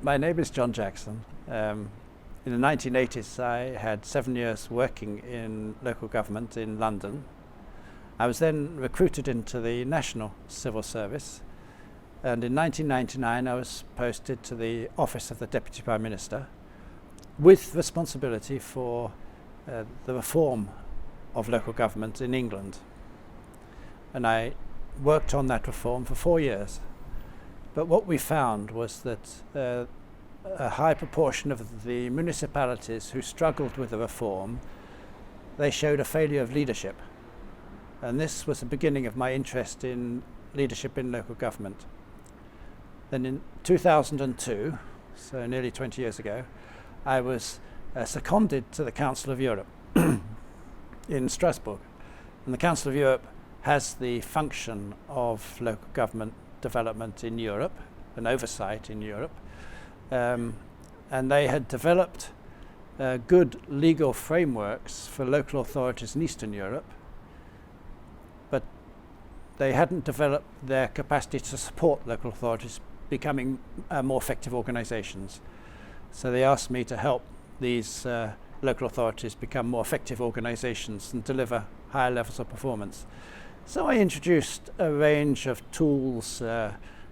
My name is John Jackson. In the 1980s, I had 7 years working in local government in London. I was then recruited into the National Civil Service, and in 1999 I was posted to the office of the Deputy Prime Minister with responsibility for the reform of local government in England. And I worked on that reform for 4 years. But what we found was that a high proportion of the municipalities who struggled with the reform, they showed a failure of leadership. And this was the beginning of my interest in leadership in local government. Then in 2002, so nearly 20 years ago, I was seconded to the Council of Europe in Strasbourg. And the Council of Europe has the function of local government development in Europe, an oversight in Europe. And they had developed good legal frameworks for local authorities in Eastern Europe, but they hadn't developed their capacity to support local authorities becoming more effective organizations. So they asked me to help these local authorities become more effective organizations and deliver higher levels of performance. So I introduced a range of tools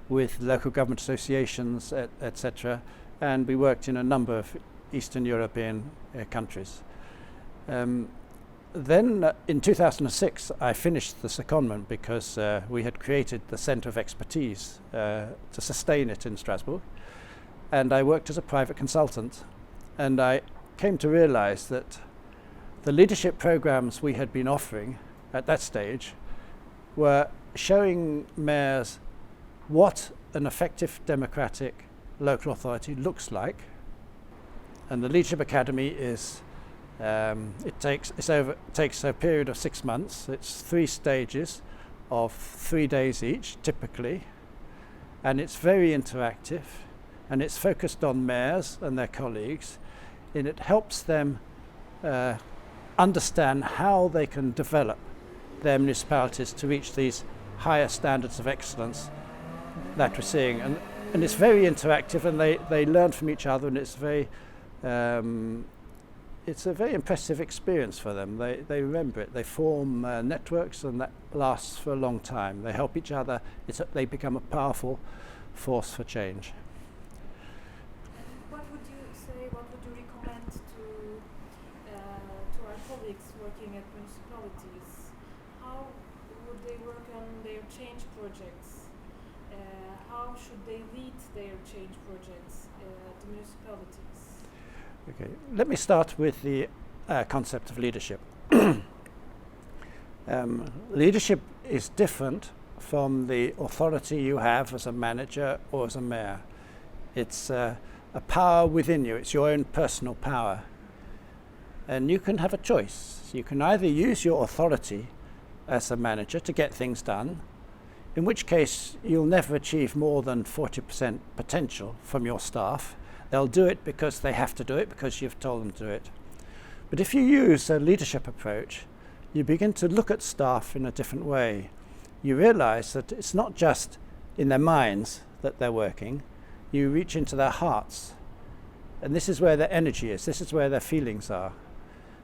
with local government associations, etc., and we worked in a number of Eastern European countries. Then in 2006 I finished the secondment because we had created the Centre of Expertise to sustain it in Strasbourg, and I worked as a private consultant, and I came to realize that the leadership programs we had been offering at that stage were showing mayors what an effective democratic local authority looks like. And the Leadership Academy is it takes a period of 6 months. It's 3 stages of 3 days each, typically, and it's very interactive, and it's focused on mayors and their colleagues, and it helps them understand how they can develop their municipalities to reach these higher standards of excellence that we're seeing. And it's very interactive, and they learn from each other, and it's a very impressive experience for them. They remember it. They form networks, and that lasts for a long time. They help each other. They become a powerful force for change. What would you recommend to our colleagues working at municipalities? How would they work on their change projects? How should they lead their change projects at the municipalities? Okay, let me start with the concept of leadership. Leadership is different from the authority you have as a manager or as a mayor. It's a power within you. It's your own personal power. And you can have a choice. You can either use your authority as a manager to get things done, in which case you'll never achieve more than 40% potential from your staff. They'll do it because they have to do it, because you've told them to do it. But if you use a leadership approach, you begin to look at staff in a different way. You realize that it's not just in their minds that they're working, you reach into their hearts. And this is where their energy is, this is where their feelings are.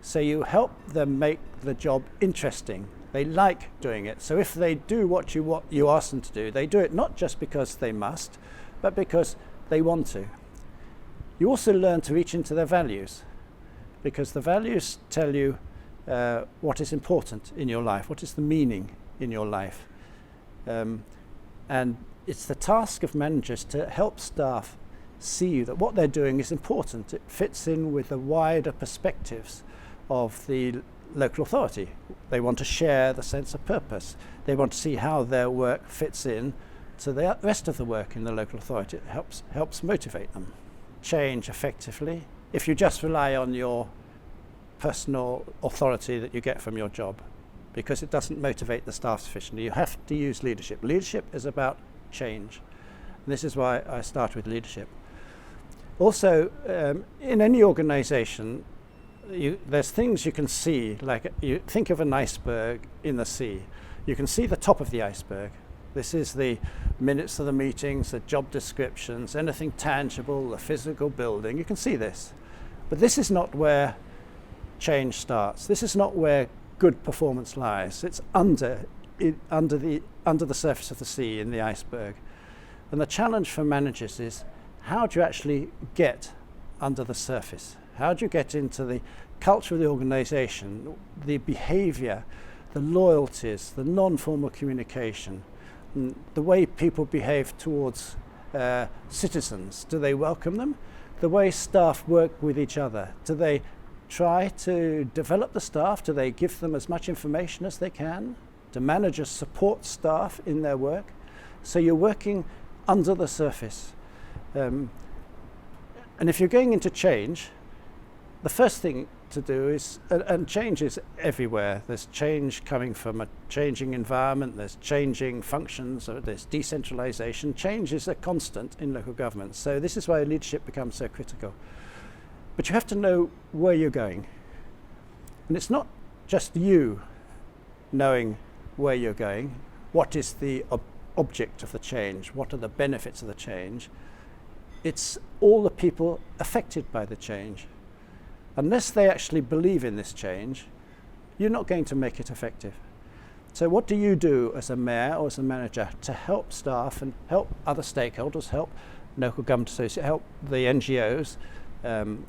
So you help them make the job interesting. They like doing it. So if they do what you ask them to do, they do it not just because they must, but because they want to. You also learn to reach into their values, because the values tell you what is important in your life, what is the meaning in your life. And it's the task of managers to help staff see that what they're doing is important. It fits in with the wider perspectives of the local authority. They want to share the sense of purpose. They want to see how their work fits in to the rest of the work in the local authority. It helps motivate them. Change effectively if you just rely on your personal authority that you get from your job, because it doesn't motivate the staff sufficiently. You have to use leadership. Leadership is about change. And this is why I start with leadership. Also, in any organization, there's things you can see, like you think of an iceberg in the sea. You can see the top of the iceberg, This is the minutes of the meetings, the job descriptions, anything tangible, the physical building. You can see this. But this is not where change starts. This is not where good performance lies. It's under the surface of the sea, in the iceberg. And the challenge for managers is, how do you actually get under the surface? How do you get into the culture of the organization, the behavior, the loyalties, the non-formal communication, the way people behave towards citizens? Do they welcome them? The way staff work with each other? Do they try to develop the staff? Do they give them as much information as they can? Do managers support staff in their work? So you're working under the surface. And if you're going into change, the first thing to do is, and change is everywhere. There's change coming from a changing environment, there's changing functions, or there's decentralization. Change is a constant in local government. So this is why leadership becomes so critical. But you have to know where you're going. And it's not just you knowing where you're going. What is the object of the change? What are the benefits of the change? It's all the people affected by the change. Unless they actually believe in this change, you're not going to make it effective. So what do you do as a mayor or as a manager to help staff and help other stakeholders, help local government associates, help the NGOs,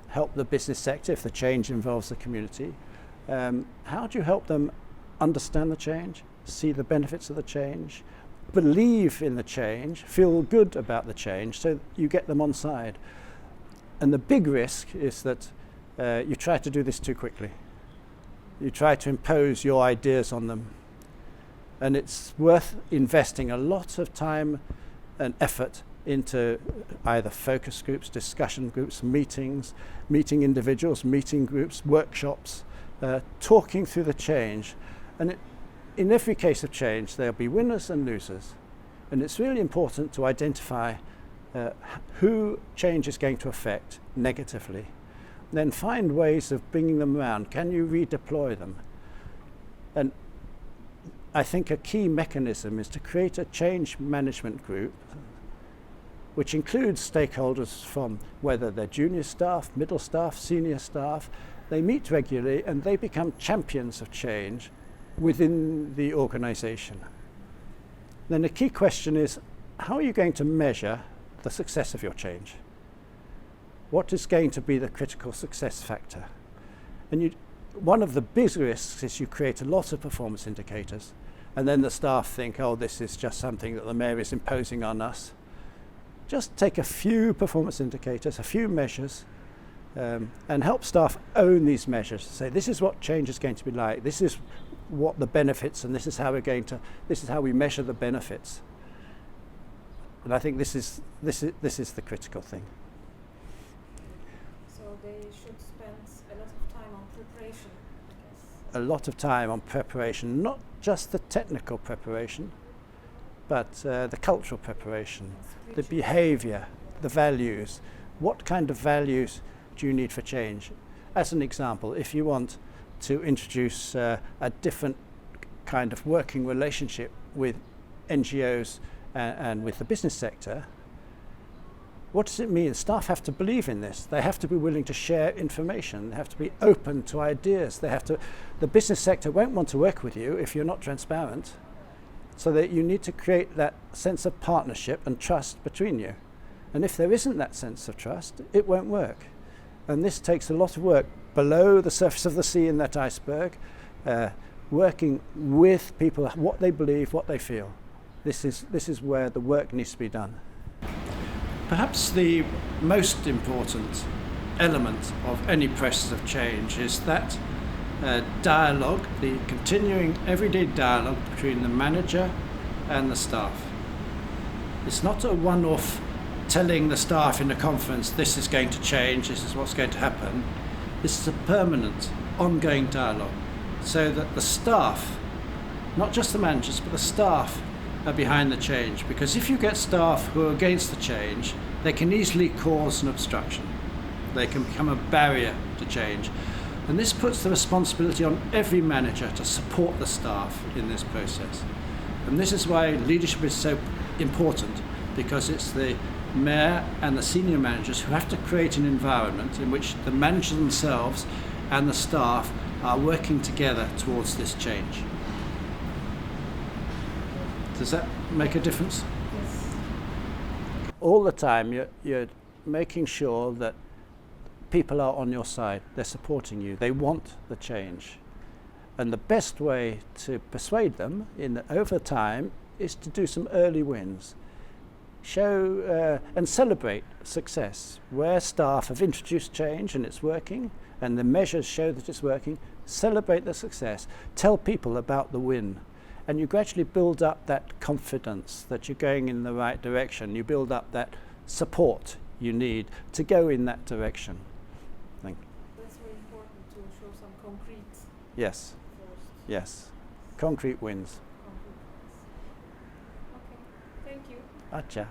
help the business sector if the change involves the community? How do you help them understand the change, see the benefits of the change, believe in the change, feel good about the change, so you get them on side? And the big risk is that you try to do this too quickly. You try to impose your ideas on them. And it's worth investing a lot of time and effort into either focus groups, discussion groups, meetings, meeting individuals, meeting groups, workshops, talking through the change. And in every case of change, there'll be winners and losers. And it's really important to identify who change is going to affect negatively. Then find ways of bringing them around. Can you redeploy them? And I think a key mechanism is to create a change management group which includes stakeholders from whether they're junior staff, middle staff, senior staff. They meet regularly and they become champions of change within the organization. Then the key question is, how are you going to measure the success of your change? What is going to be the critical success factor? And one of the big risks is you create a lot of performance indicators, and then the staff think, oh, this is just something that the mayor is imposing on us. Just take a few performance indicators, a few measures, and help staff own these measures. Say, this is what change is going to be like. This is what the benefits, and this is how we measure the benefits. And I think this is the critical thing. So they should spend a lot of time on preparation, I guess. A lot of time on preparation, not just the technical preparation, but the cultural preparation, the behavior, the values. What kind of values do you need for change? As an example, if you want to introduce a different kind of working relationship with NGOs and with the business sector, what does it mean? Staff have to believe in this. They have to be willing to share information. They have to be open to ideas. The business sector won't want to work with you if you're not transparent. So that you need to create that sense of partnership and trust between you. And if there isn't that sense of trust, it won't work. And this takes a lot of work below the surface of the sea in that iceberg, working with people, what they believe, what they feel. This is where the work needs to be done. Perhaps the most important element of any process of change is that dialogue, the continuing everyday dialogue between the manager and the staff. It's not a one-off telling the staff in a conference, this is going to change, this is what's going to happen. This is a permanent, ongoing dialogue, so that the staff, not just the managers, but the staff are behind the change. Because if you get staff who are against the change, they can easily cause an obstruction. They can become a barrier to change. And this puts the responsibility on every manager to support the staff in this process. And this is why leadership is so important, because it's the mayor and the senior managers who have to create an environment in which the managers themselves and the staff are working together towards this change. Does that make a difference? Yes. All the time you're making sure that people are on your side, they're supporting you, they want the change. And the best way to persuade them over time is to do some early wins. Show and celebrate success. Where staff have introduced change and it's working, and the measures show that it's working, celebrate the success. Tell people about the win. And you gradually build up that confidence that you're going in the right direction. You build up that support you need to go in that direction. That's very important to show some concrete Yes, first. yes. Concrete wins. Concrete ones. Okay, thank you. Acha.